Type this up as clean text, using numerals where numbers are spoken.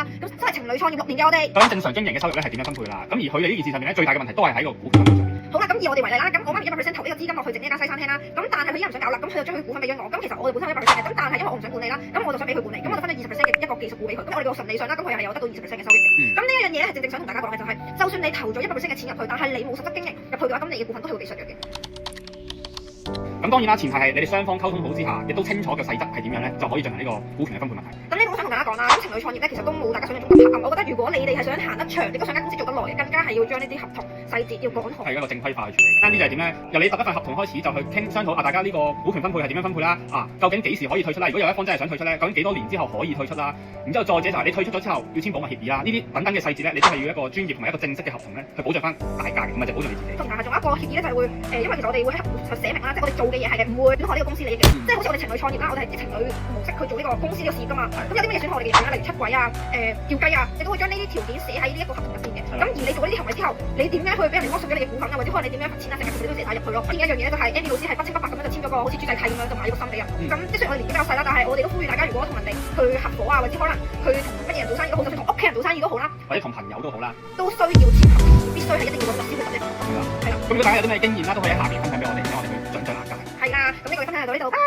啦。咁真係情侶創業6年嘅我哋。究竟正常經營嘅收入咧係點樣分配啦？咁而佢哋呢件事上面咧最大嘅問題都係喺個股權分配上面。好啦，咁以我哋為例啦，咁我媽咪100%投呢個資金落去整呢間西餐廳啦，咁但係佢依家唔想搞啦，咁佢就將佢股份俾咗我，咁其實我哋本身係100%嘅，咁但係因為我唔想管理啦，咁我就想俾佢管理，咁我就分咗20%嘅一個技術股俾佢，咁我哋個純利上啦，咁佢係有得到20%嘅收益嘅。咁呢一樣嘢咧係正想同大家講嘅就係，就算你投咗100%嘅錢入去，但係你冇實質經營入去嘅話，咁你嘅股份都係會被削弱嘅。咁當然啦，前提係你哋雙方溝通好之下，亦都清楚嘅細則係點樣咧，就可以進行呢個股權嘅分配問題。咁呢個我想同大家講啦，咁情侶創業咧其實都冇大家想象中咁黑暗。我覺得如果你哋係想行得長，亦都想間公司做得耐嘅，更加係要將呢啲合同細節要講好。係一個正規化去處理。啱啲就係點咧？由你揼一份合同開始就去傾商討大家呢個股權分配係點樣分配啦。究竟幾時可以退出啦？如果有一方真係想退出咧，究竟幾多年之後可以退出啦？然之後再者就係你退出咗之後要簽保密協議啦。呢啲等等嘅細節咧，你都係要一個專業同埋一個正式嘅合同咧，去保障翻大家嘅，唔係就保障你自己。同埋仲有一個協議咧，就係會因為其實我哋會喺合同寫明啦，即係我哋做嘅嘢係嘅，唔會損害呢個公司利益嘅。即係好似我哋情侶創業啦，我哋係以情侶模式去做呢個公司呢個事業噶嘛。咁有啲乜嘢損害我哋嘅嘢例如出軌啊、叫雞啊，你都會將呢啲條件寫喺呢一個合同入邊嘅。咁而你做呢啲行為之後，你點樣去俾人哋剝削咗你嘅股份啊，或者可能你點樣罰錢啊，成日佢哋都寫晒入去咯。另一樣嘢咧就係 Andy 老師係不清不白咁樣就簽咗個好似豬仔契咁樣就買咗個心俾人。咁即係雖然我哋年紀比較細啦，但係我哋都呼籲大家，如果同人哋去合夥啊，或者可能去同乜嘢人做生意都好，就算同屋企人做生意都好啦，或者同朋友都好啦，都需要簽合同，必須係一定要揾律師去執嘅。係啦。咁如果大家有啲咩經驗啦，都可以喺下面分享俾我哋，等我哋去長長眼界。係啦，咁呢個分享就到呢度，拜。